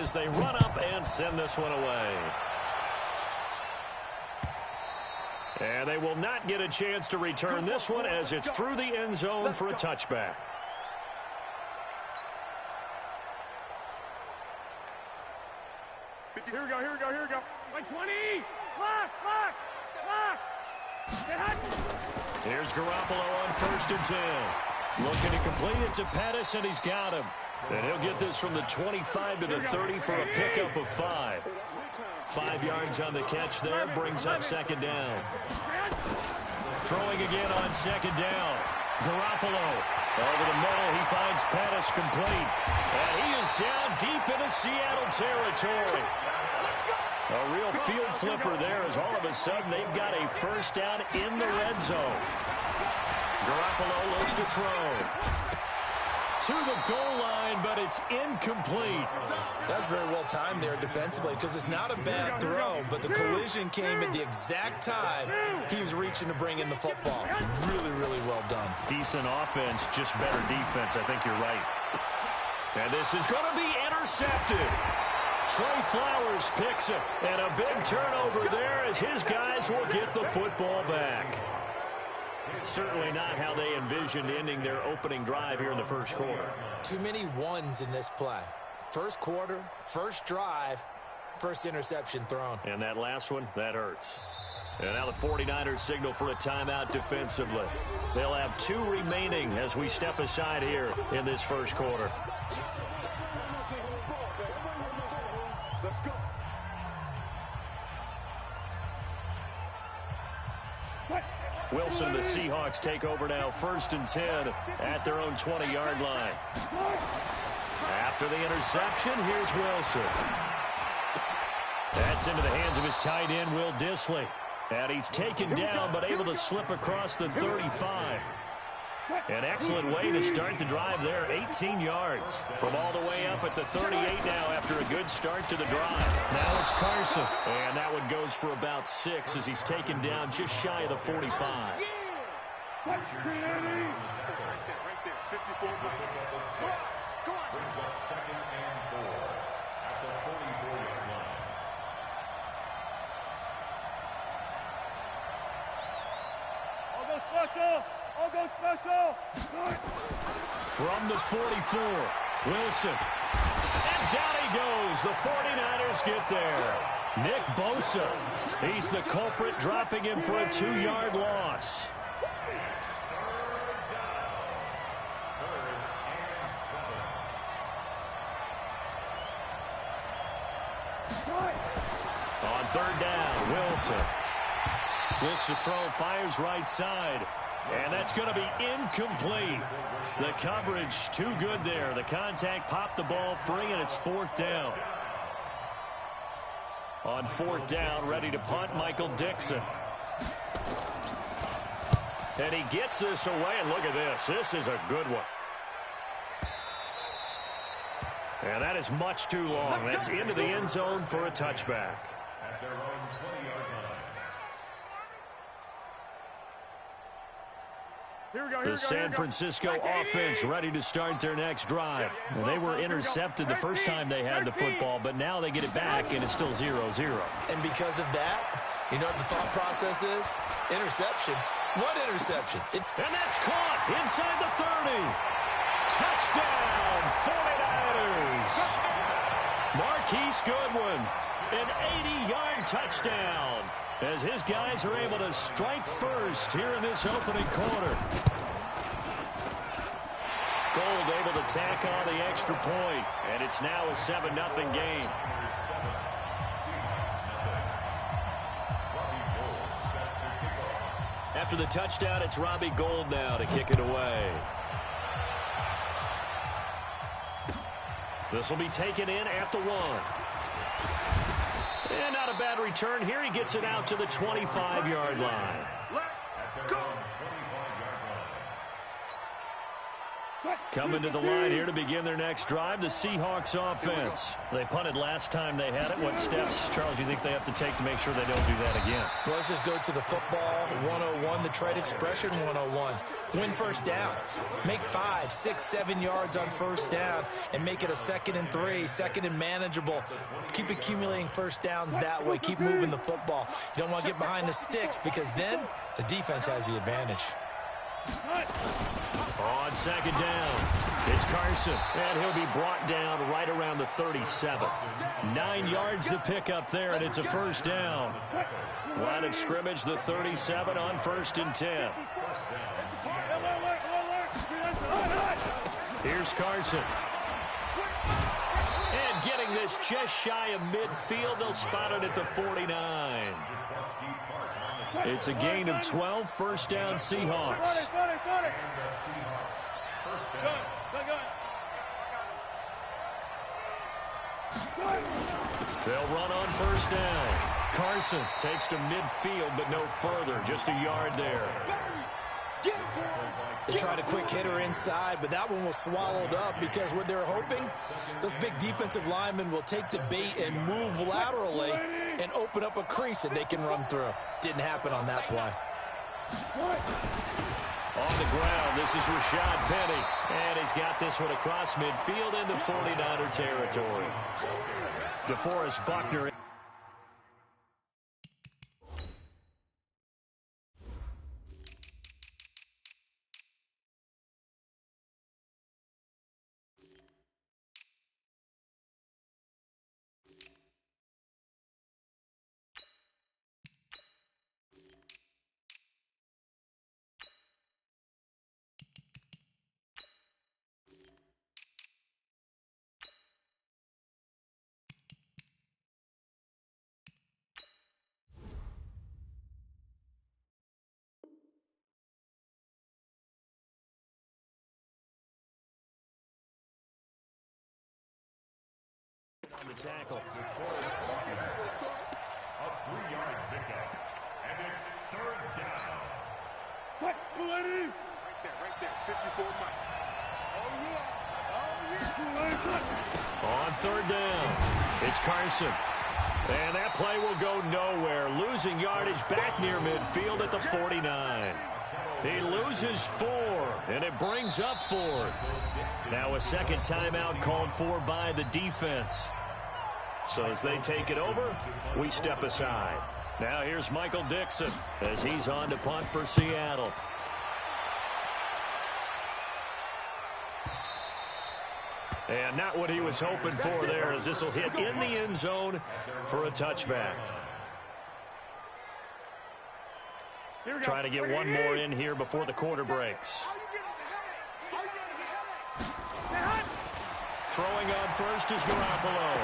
as they run up and send this one away. And they will not get a chance to return this one as it's through the end zone for a touchback. Here we go, here we go, here we go. Like 20! Clock! Here's Garoppolo on 1st and 10. Looking to complete it to Pettis, and he's got him. And he'll get this from the 25 to the 30 for a pickup of 5. 5 yards on the catch there, brings up 2nd down. Throwing again on 2nd down. Garoppolo over the middle. He finds Pettis complete. And he is down deep into Seattle territory. A real field flipper there as all of a sudden they've got a 1st down in the red zone. Garoppolo looks to throw. To the goal line, but it's incomplete. That's very well timed there defensively because it's not a bad throw, but the collision came at the exact time he was reaching to bring in the football. Really, really well done. Decent offense, just better defense. I think you're right. And this is going to be intercepted. Trey Flowers picks it, and a big turnover there as his guys will get the football back. Certainly not how they envisioned ending their opening drive here in the 1st quarter. Too many ones in this play. 1st quarter, 1st drive, 1st interception thrown. And that last one, that hurts. And now the 49ers signal for a timeout defensively. They'll have 2 remaining as we step aside here in this 1st quarter. Wilson and the Seahawks take over now, 1st and 10 at their own 20-yard line. After the interception, here's Wilson. That's into the hands of his tight end, Will Dissly. And he's taken down but able to slip across the 35. An excellent way to start the drive there, 18 yards. From all the way up at the 38 now after a good start to the drive. Now it's Carson. And that one goes for about 6 as he's taken down just shy of the 45. I'll go special! From the 44, Wilson. And down he goes. The 49ers get there. Nick Bosa. He's the culprit, dropping him for a 2-yard loss. On 3rd down, Wilson. Looks to throw, fires right side. And that's going to be incomplete. The coverage too good there. The contact popped the ball free, and it's 4th down. On 4th down, ready to punt, Michael Dixon. And he gets this away, and look at this. This is a good one. And that is much too long. That's into the end zone for a touchback. The San Francisco offense ready to start their next drive. Well, they were intercepted the first time they had the football, but now they get it back, and it's still 0-0. And because of that, you know what the thought process is? Interception. What interception? And that's caught inside the 30. Touchdown, 49ers. Marquise Goodwin, an 80-yard touchdown, as his guys are able to strike first here in this opening quarter. Gold able to tack on the extra point, and it's now a 7-0 game. After the touchdown, it's Robbie Gould now to kick it away. This will be taken in at the 1. And not a bad return here. He gets it out to the 25-yard line. Coming to the line here to begin their next drive, the Seahawks offense. They punted last time they had it. What steps, Charles, you think they have to take to make sure they don't do that again? Well, let's just go to the football 101, the trade expression 101. Win first down. Make 5, 6, 7 yards on first down and make it a 2nd and 3, 2nd and manageable. Keep accumulating first downs that way. Keep moving the football. You don't want to get behind the sticks because then the defense has the advantage. On 2nd down, it's Carson, and he'll be brought down right around the 37. 9 yards to pick up there, and it's a first down. Line of scrimmage, the 37 on 1st and 10. Here's Carson. And getting this just shy of midfield, they'll spot it at the 49. It's a gain of 12, first down Seahawks. They'll run on first down. Carson takes to midfield, but no further, just a yard there. They tried a quick hitter inside, but that one was swallowed up because what they're hoping, those big defensive linemen will take the bait and move laterally and open up a crease that they can run through. Didn't happen on that play. On the ground, this is Rashad Penny, and he's got this one across midfield into 49er territory. DeForest Buckner. On the tackle. A 3-yard pickup. And it's 3rd down. Right there, 54 Mike. Oh, yeah. On 3rd down, it's Carson. And that play will go nowhere. Losing yardage back near midfield at the 49. He loses 4, and it brings up 4th. Now a second timeout called for by the defense. So as they take it over, we step aside. Now here's Michael Dixon as he's on to punt for Seattle. And not what he was hoping for there, as this will hit in the end zone for a touchback. Trying to get one more in here before the quarter breaks. Throwing on first is Garoppolo.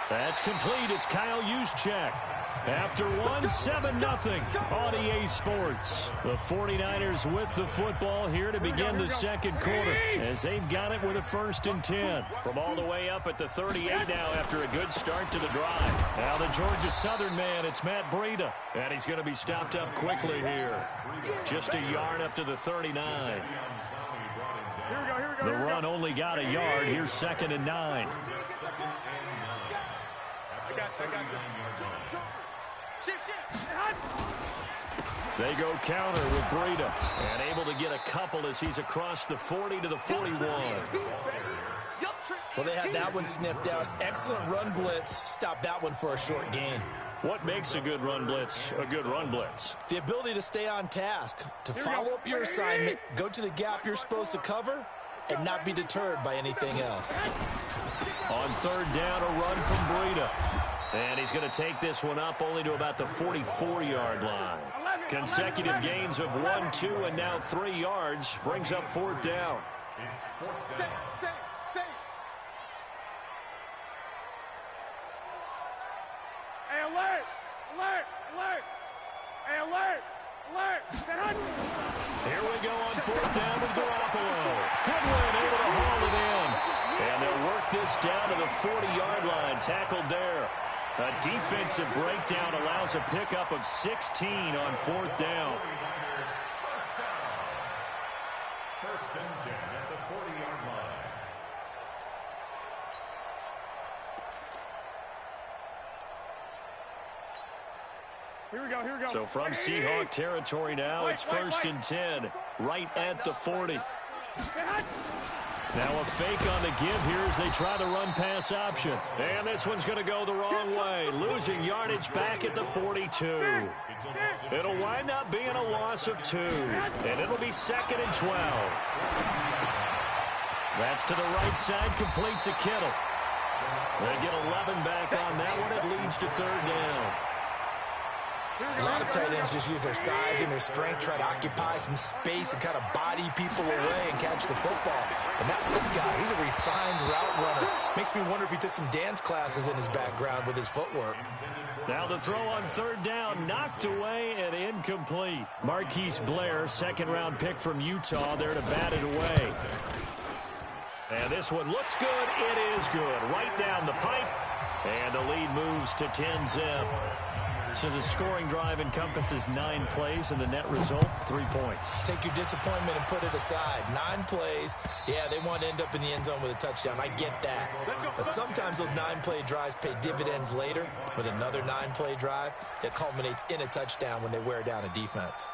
That's complete. It's Kyle Juszczyk. After 7-0 on EA Sports. The 49ers with the football here to begin the second quarter as they've got it with a 1st and 10. From all the way up at the 38 now after a good start to the drive. Now the Georgia Southern man, it's Matt Breida. And he's going to be stopped up quickly here. Just a yard up to the 39. The run only got a yard. Here's 2nd and 9. They go counter with Breida. And able to get a couple as he's across the 40 to the 41. Well, they had that one sniffed out. Excellent run blitz. Stop that one for a short gain. What makes a good run blitz a good run blitz? The ability to stay on task, to follow up your assignment, go to the gap you're supposed to cover, and not be deterred by anything else. On 3rd down, a run from Breida. And he's going to take this one up only to about the 44-yard line. Consecutive gains of 1, 2, and now 3 yards brings up 4th down. Hey, alert! Alert! Alert! Hey, alert! Alert! Here we go on 4th down with Garoppolo. Goodwin able to haul it in. And they'll work this down to the 40-yard line. Tackled there. A defensive breakdown allows a pickup of 16 on 4th down. 1st and 10 at the 40. Here we go, here we go. So from Seahawk territory now, it's 1st and 10, right at the 40. Now a fake on the give here as they try the run-pass option. And this one's going to go the wrong way, losing yardage back at the 42. It'll wind up being a loss of 2, and it'll be 2nd and 12. That's to the right side, complete to Kittle. They get 11 back on that one. It leads to 3rd down. A lot of tight ends just use their size and their strength, try to occupy some space and kind of body people away and catch the football. But not this guy. He's a refined route runner. Makes me wonder if he took some dance classes in his background with his footwork. Now the throw on 3rd down, knocked away and incomplete. Marquise Blair, 2nd-round pick from Utah, there to bat it away. And this one looks good. It is good. Right down the pipe. And the lead moves to 10-zip. So the scoring drive encompasses 9 plays, and the net result, 3 points. Take your disappointment and put it aside. 9 plays. Yeah, they want to end up in the end zone with a touchdown. I get that. But sometimes those 9-play drives pay dividends later with another 9-play drive that culminates in a touchdown when they wear down a defense.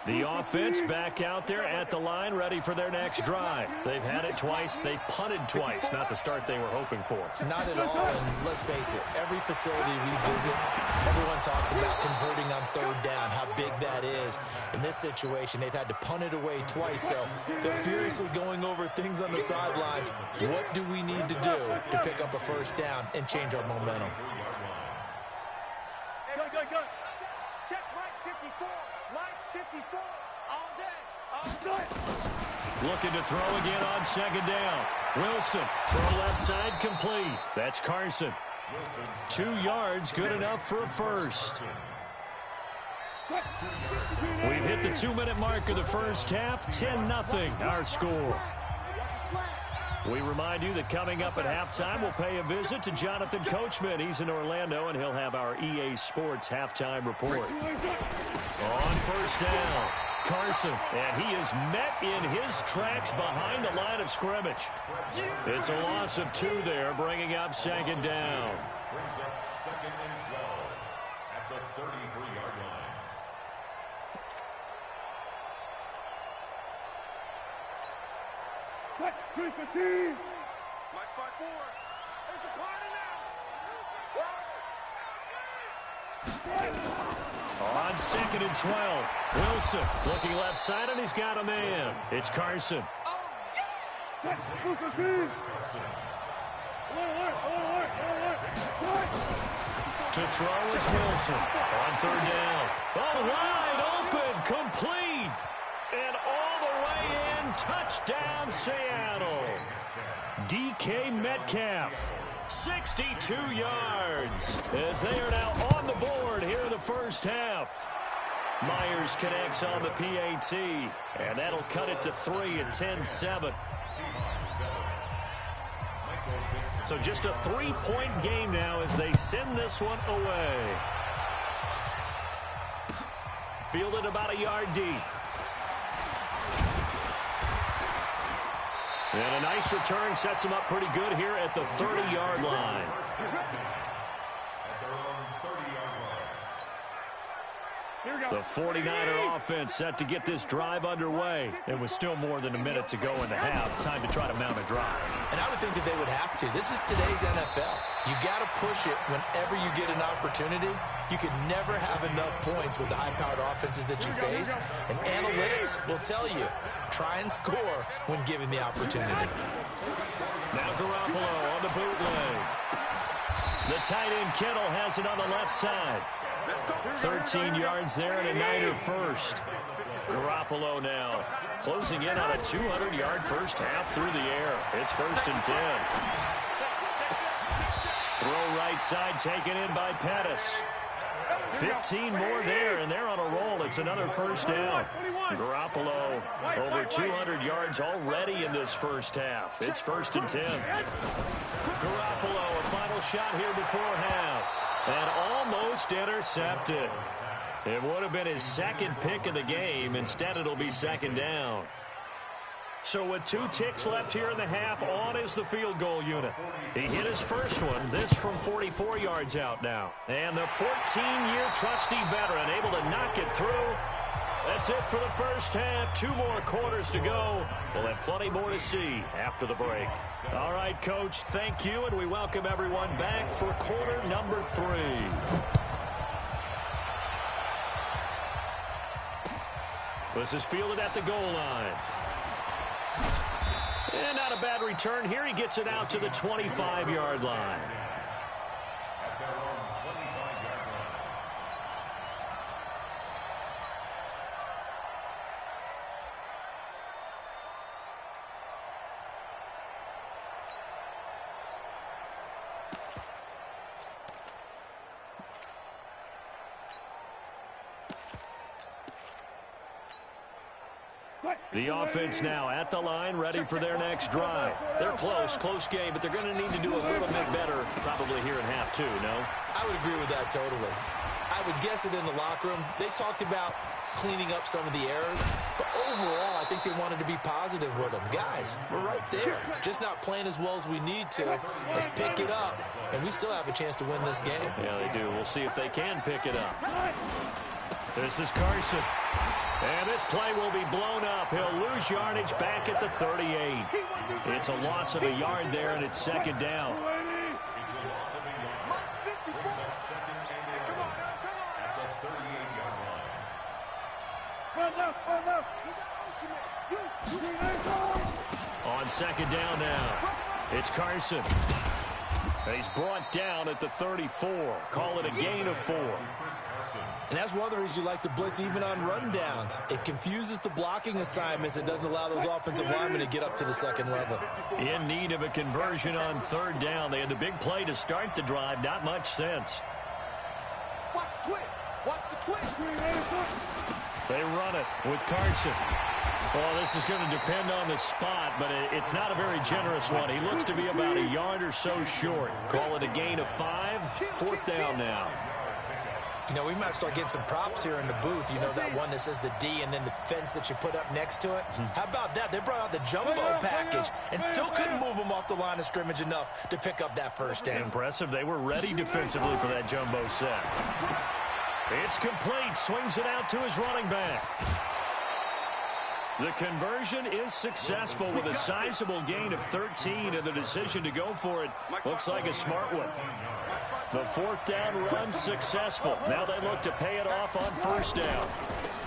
The offense back out there at the line, ready for their next drive. They've had it twice. They've punted twice. Not the start they were hoping for. Not at all, and let's face it, every facility we visit, everyone talks about converting on 3rd down, how big that is. In this situation, they've had to punt it away twice, so they're furiously going over things on the sidelines. What do we need to do to pick up a 1st down and change our momentum? Good. Check Mike 54. Mike 54. All day. Looking to throw again on 2nd down. Wilson, throw left side, complete. That's Carson. 2 yards, good enough for a 1st. We've hit the 2-minute mark of the 1st half. 10-0, our score. We remind you that coming up at halftime, we'll pay a visit to Jonathan Coachman. He's in Orlando, and he'll have our EA Sports halftime report. On 1st down, Carson, and he is met in his tracks behind the line of scrimmage. It's a loss of 2 there, bringing up 2nd down. Brings up 2nd and 12 at the 33-yard line. What? 3-15. Mike 5-4. There's a party now. On 2nd and 12, Wilson looking left side, and he's got a man. It's Carson. To throw is Wilson on 3rd down. Oh, wide open, complete, and all the way in, touchdown Seattle. DK Metcalf, 62 yards, as they are now on the board here in the 1st half. Myers connects on the PAT, and that'll cut it to 3 at 10-7. So just a 3-point game now as they send this one away. Fielded about a yard deep. And a nice return sets him up pretty good here at the 30-yard line. The 49er offense set to get this drive underway. It was still more than a minute to go in the half. Time to try to mount a drive. And I would think that they would have to. This is today's NFL. You got to push it whenever you get an opportunity. You can never have enough points with the high-powered offenses that you face. And analytics will tell you, try and score when given the opportunity. Now Garoppolo on the bootleg. The tight end Kittle has it on the left side. 13 yards there and a Niner first. Garoppolo now closing in on a 200-yard first half through the air. It's 1st and 10. Throw right side taken in by Pettis. 15 more there, and they're on a roll. It's another 1st down. Garoppolo over 200 yards already in this first half. It's 1st and 10. Garoppolo, a final shot here before half. And almost intercepted. It would have been his 2nd pick of the game. Instead, it'll be 2nd down. So with 2 ticks left here in the half, on is the field goal unit. He hit his first one, this from 44 yards out now. And the 14-year trusty veteran able to knock it through. That's it for the first half. 2 more quarters to go. We'll have plenty more to see after the break. All right, Coach, thank you, and we welcome everyone back for quarter number 3. This is fielded at the goal line. And not a bad return here. He gets it out to the 25-yard line. The offense now at the line, ready for their next drive. They're close game, but they're going to need to do a little bit better probably here in half 2, no? I would agree with that totally. I would guess it in the locker room. They talked about cleaning up some of the errors, but overall, I think they wanted to be positive with them. Guys, we're right there. Just not playing as well as we need to. Let's pick it up, and we still have a chance to win this game. Yeah, they do. We'll see if they can pick it up. This is Carson. And this play will be blown up. He'll lose yardage back at the 38. It's a loss of a yard there, and it's second down. On second down now, it's Carson. And he's brought down at the 34. Call it a gain of 4. And that's one of the reasons you like to blitz even on rundowns. It confuses the blocking assignments. It doesn't allow those offensive linemen to get up to the second level. In need of a conversion on third down. They had the big play to start the drive. Not much sense. Watch the twist. Watch the twist. They run it with Carson. Well, this is going to depend on the spot, but it's not a very generous one. He looks to be about a yard or so short. Call it a gain of 5. Fourth down now. You know, we might start getting some props here in the booth. You know, that one that says the D and then the fence that you put up next to it? How about that? They brought out the jumbo package and still couldn't move them off the line of scrimmage enough to pick up that first down. Impressive. They were ready defensively for that jumbo set. It's complete. Swings it out to his running back. The conversion is successful with a sizable gain of 13, and the decision to go for it looks like a smart one. The fourth down run successful. Now they look to pay it off on first down.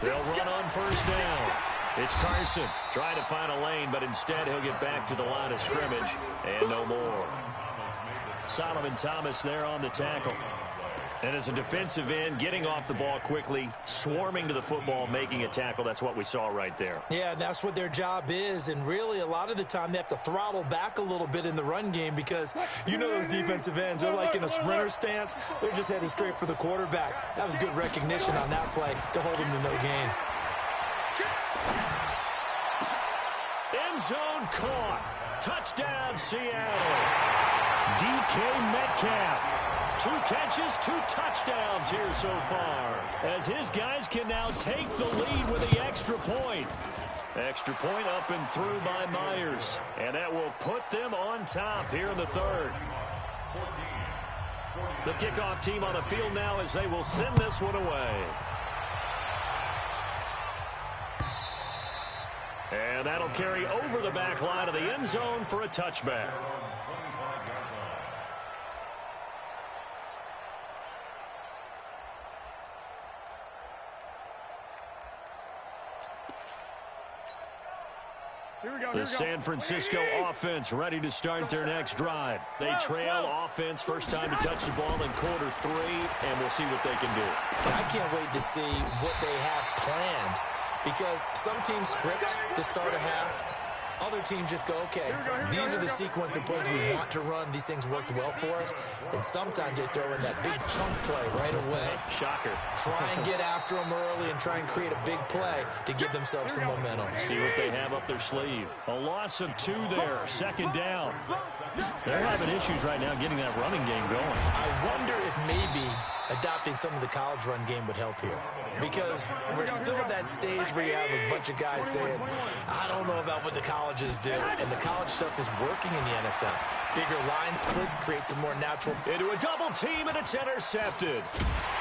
They'll run on first down. It's Carson trying to find a lane, but instead he'll get back to the line of scrimmage and no more. Solomon Thomas there on the tackle. And as a defensive end, getting off the ball quickly, swarming to the football, making a tackle, that's what we saw right there. Yeah, that's what their job is, and really a lot of the time they have to throttle back a little bit in the run game because you know those defensive ends, they're like in a sprinter stance. They're just headed straight for the quarterback. That was good recognition on that play to hold him to no gain. End zone caught. Touchdown, Seattle. DK Metcalf. 2 catches, 2 touchdowns here so far, as his guys can now take the lead with the extra point. Extra point up and through by Myers, and that will put them on top here in the third. The kickoff team on the field now as they will send this one away. And that'll carry over the back line of the end zone for a touchback. The San Francisco offense ready to start their next drive. They trail offense, first time to touch the ball in quarter 3, and we'll see what they can do. I can't wait to see what they have planned because some teams script to start a half. Other teams just go, okay, these are the sequence of plays we want to run. These things worked well for us. And sometimes they throw in that big chunk play right away. Shocker. Try and get after them early and try and create a big play to give themselves some momentum. See what they have up their sleeve. A loss of 2 there, second down. They're having issues right now getting that running game going. I wonder if maybe adopting some of the college run game would help here. Because we're still at that stage where you have a bunch of guys saying, I don't know about what the colleges do. And the college stuff is working in the NFL. Bigger line splits create some more natural. Into a double team, and it's intercepted.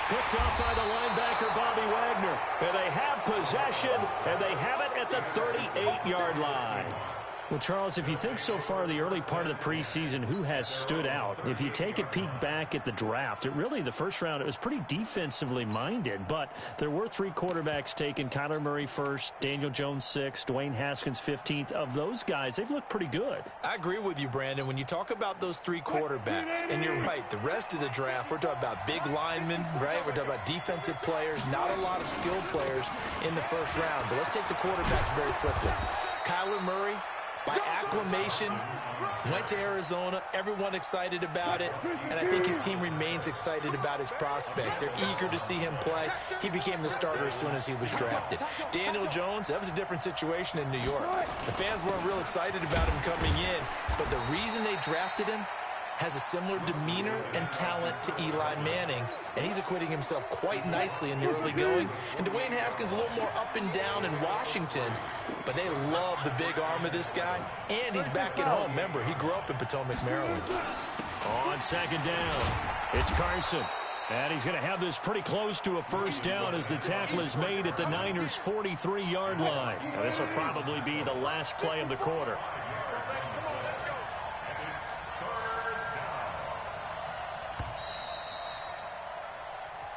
Picked off by the linebacker, Bobby Wagner. And they have possession, and they have it at the 38-yard line. Well, Charles, if you think so far the early part of the preseason, who has stood out? If you take a peek back at the draft, the first round, it was pretty defensively minded, but there were 3 quarterbacks taken. Kyler Murray first, Daniel Jones 6th, Dwayne Haskins 15th. Of those guys, they've looked pretty good. I agree with you, Brandon. When you talk about those 3 quarterbacks, and you're right, the rest of the draft, we're talking about big linemen, right? We're talking about defensive players, not a lot of skilled players in the first round. But let's take the quarterbacks very quickly. Kyler Murray, by acclamation, went to Arizona. Everyone excited about it. And I think his team remains excited about his prospects. They're eager to see him play. He became the starter as soon as he was drafted. Daniel Jones, that was a different situation in New York. The fans weren't real excited about him coming in. But the reason they drafted him has a similar demeanor and talent to Eli Manning, and he's acquitting himself quite nicely in the early going. And Dwayne Haskins a little more up and down in Washington, but they love the big arm of this guy, and he's back at home. Remember, he grew up in Potomac, Maryland. On second down, it's Carson. And he's going to have this pretty close to a first down as the tackle is made at the Niners' 43-yard line. Now, this will probably be the last play of the quarter.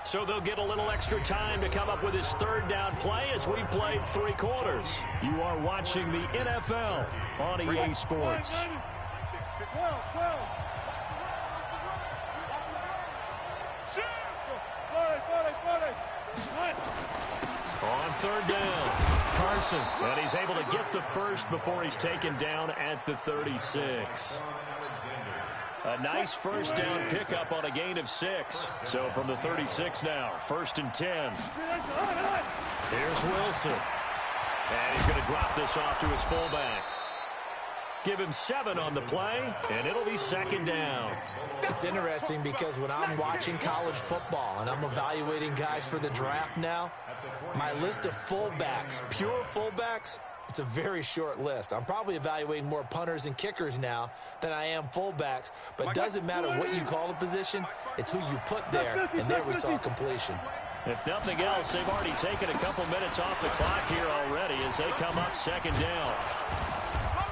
So they'll get a little extra time to come up with his third down play as we've played 3 quarters. You are watching the NFL on EA Sports. On third down, Carson, and he's able to get the first before he's taken down at the 36. A nice first down pickup on a gain of 6. So from the 36 now, 1st and 10. Here's Wilson. And he's going to drop this off to his fullback. Give him 7 on the play, and it'll be second down. It's interesting because when I'm watching college football and I'm evaluating guys for the draft now, my list of fullbacks, pure fullbacks, it's a very short list. I'm probably evaluating more punters and kickers now than I am fullbacks. But it doesn't matter what you call a position. It's who you put there, and there we saw completion. If nothing else, they've already taken a couple minutes off the clock here already as they come up second down.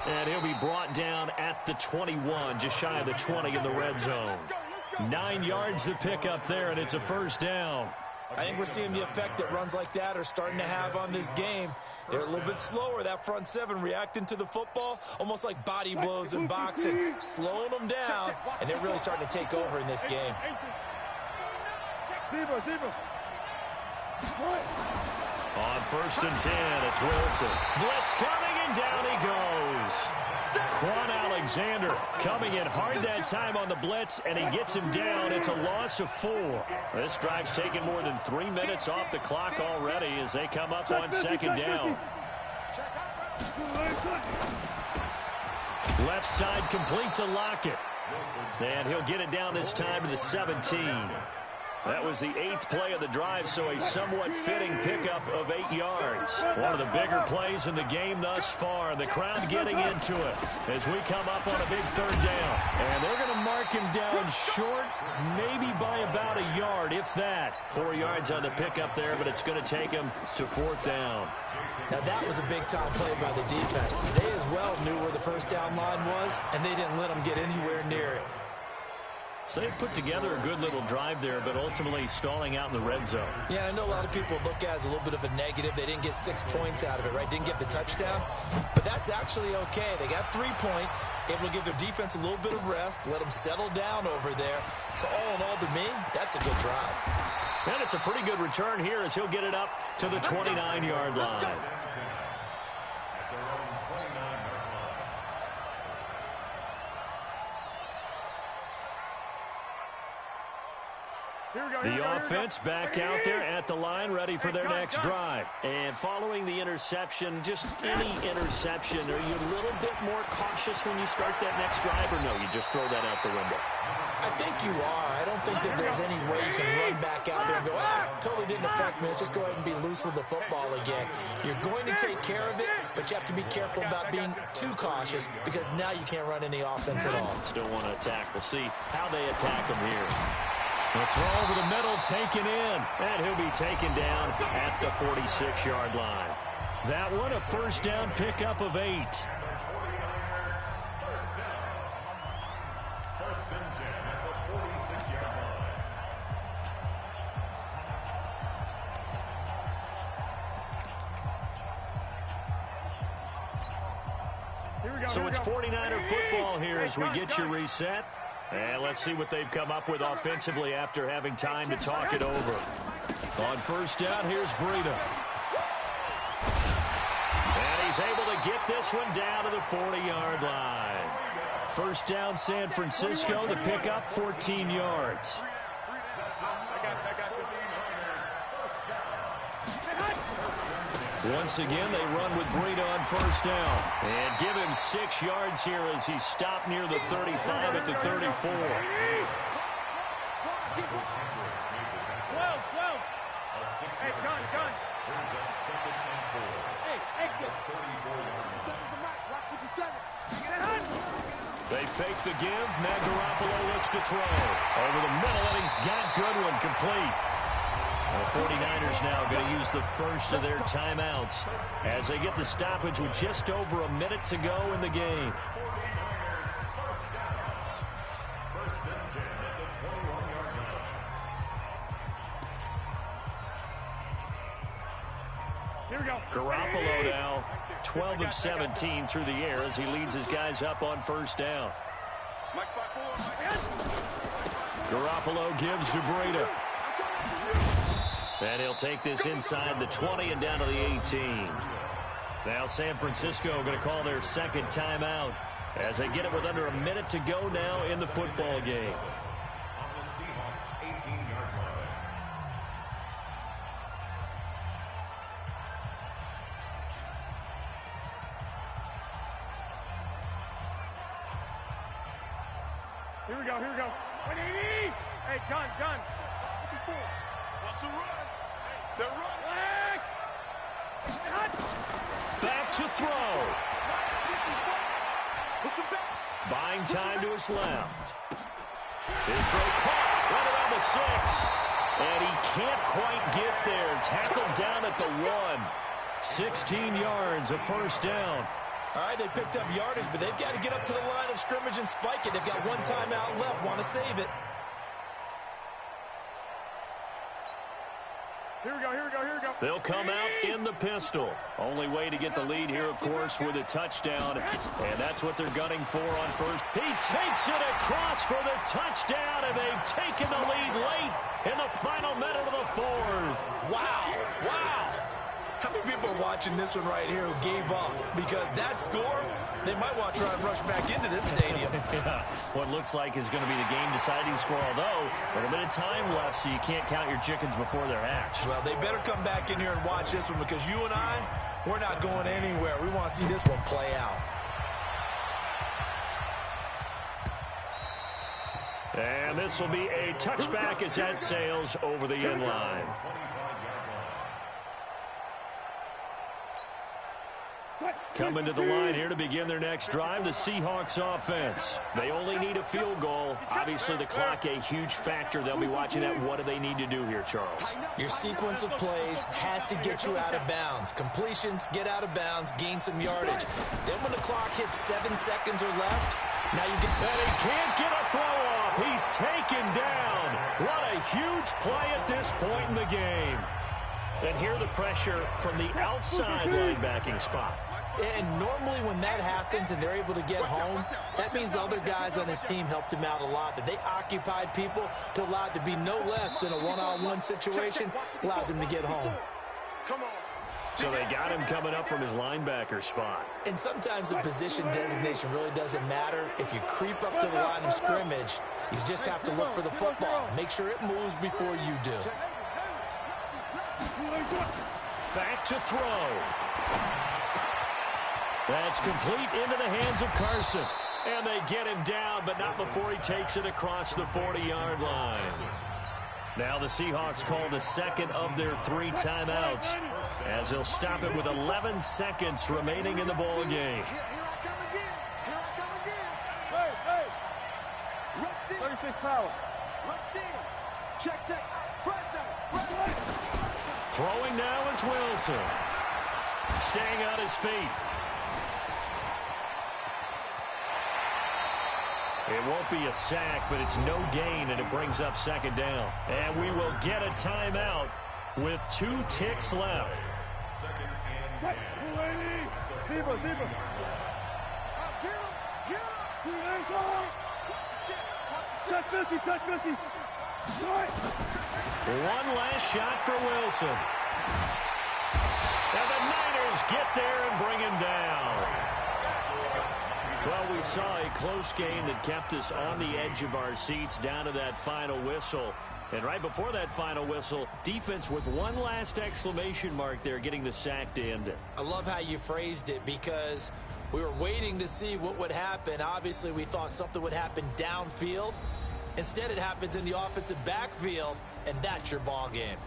And he'll be brought down at the 21, just shy of the 20 in the red zone. 9 yards to pick up there, and it's a first down. I think we're seeing the effect that runs like that are starting to have on this game. They're a little bit slower, that front 7, reacting to the football, almost like body blows in boxing, slowing them down, and they're really starting to take over in this game. On 1st and 10, it's Wilson. Blitz coming, and down he goes. Quan Alexander coming in hard that time on the blitz, and he gets him down. It's a loss of 4. This drive's taken more than 3 minutes off the clock already as they come up on second down. Left side complete to Lockett. And he'll get it down this time to the 17. That was the 8th play of the drive, so a somewhat fitting pickup of 8 yards. One of the bigger plays in the game thus far. The crowd getting into it as we come up on a big third down. And they're going to mark him down short, maybe by about a yard, if that. 4 yards on the pickup there, but it's going to take him to 4th down. Now, that was a big-time play by the defense. They as well knew where the first down line was, and they didn't let them get anywhere near it. So they put together a good little drive there, but ultimately stalling out in the red zone. Yeah, I know a lot of people look at it as a little bit of a negative. They didn't get 6 points out of it, right? Didn't get the touchdown. But that's actually okay. They got 3 points. Able to give their defense a little bit of rest, let them settle down over there. So all in all, to me, that's a good drive. And it's a pretty good return here as he'll get it up to the 29-yard line. The offense back out there at the line, ready for their next drive. And following the interception, just any interception, are you a little bit more cautious when you start that next drive, or no, you just throw that out the window? I think you are. I don't think that there's any way you can run back out there and go, totally didn't affect me. Let's just go ahead and be loose with the football again. You're going to take care of it, but you have to be careful about being too cautious because now you can't run any offense at all. Still want to attack. We'll see how they attack him here. The throw over the middle, taken in, and he'll be taken down at the 46-yard line. That one, a first down pickup of 8. So it's 49er football here as we get you reset. And let's see what they've come up with offensively after having time to talk it over. On first down, here's Breida. And he's able to get this one down to the 40-yard line. First down, San Francisco. The pickup, 14 yards. Once again, they run with Breida on first down. And give him 6 yards here as he stopped near the 35 at the 34. 12. Hey, gun. Hey, exit. They fake the give. Now Garoppolo looks to throw. Over the middle, and he's got Goodwin complete. The 49ers now going to use the first of their timeouts as they get the stoppage with just over a minute to go in the game. Here we go. Garoppolo now 12 of 17 through the air as he leads his guys up on first down. Garoppolo gives to Breida. And he'll take this inside the 20 and down to the 18. Now San Francisco going to call their second timeout as they get it with under a minute to go now in the football game. Here we go. 180. Hey, gun. What's the run? They're running. Back to throw. Buying time to his left. His throw caught right around the 6. And he can't quite get there. Tackled down at the 1. 16 yards, a first down. All right, they picked up yardage, but they've got to get up to the line of scrimmage and spike it. They've got one timeout left, want to save it. Here we go. They'll come out in the pistol. Only way to get the lead here, of course, with a touchdown. And that's what they're gunning for on first. He takes it across for the touchdown, and they've taken the lead late in the final minute of the fourth. Wow. How many people are watching this one right here who gave up? Because that score, they might want to try and rush back into this stadium. Yeah, what looks like is going to be the game-deciding score, although a little bit of time left, so you can't count your chickens before they're hatched. Well, they better come back in here and watch this one because you and I, we're not going anywhere. We want to see this one play out. And this will be a touchback as that sails over the end line. Coming to the line here to begin their next drive, the Seahawks offense. They only need a field goal. Obviously, the clock a huge factor. They'll be watching that. What do they need to do here, Charles? Your sequence of plays has to get you out of bounds. Completions, get out of bounds, gain some yardage. Then when the clock hits 7 seconds or left, now you get... And he can't get a throw off. He's taken down. What a huge play at this point in the game. And here the pressure from the outside linebacking spot. And normally when that happens and they're able to get home, that means the other guys on his team helped him out a lot. That they occupied people to allow it to be no less than a one-on-one situation, allows him to get home. So they got him coming up from his linebacker spot. And sometimes the position designation really doesn't matter. If you creep up to the line of scrimmage, you just have to look for the football. Make sure it moves before you do. Back to throw. That's complete into the hands of Carson. And they get him down, but not before he takes it across the 40-yard line. Now the Seahawks call the second of their 3 timeouts, as they'll stop it with 11 seconds remaining in the ball game. Here I come again. Here I come again. Hey, hey. 36 power. Rush in. Check. Right down. Throwing now is Wilson. Staying on his feet. It won't be a sack, but it's no gain, and it brings up second down. And we will get a timeout with 2 ticks left. Get him. Touch 50. One last shot for Wilson. And the Niners get there and bring him down. Well, we saw a close game that kept us on the edge of our seats down to that final whistle. And right before that final whistle, defense with one last exclamation mark there, getting the sack to end it. I love how you phrased it, because we were waiting to see what would happen. Obviously, we thought something would happen downfield. Instead, it happens in the offensive backfield, and that's your ball game.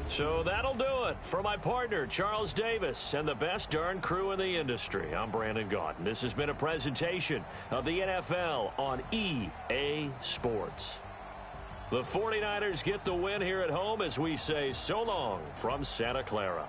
So that'll do it for my partner, Charles Davis, and the best darn crew in the industry. I'm Brandon Gaudin. This has been a presentation of the NFL on EA Sports. The 49ers get the win here at home as we say so long from Santa Clara.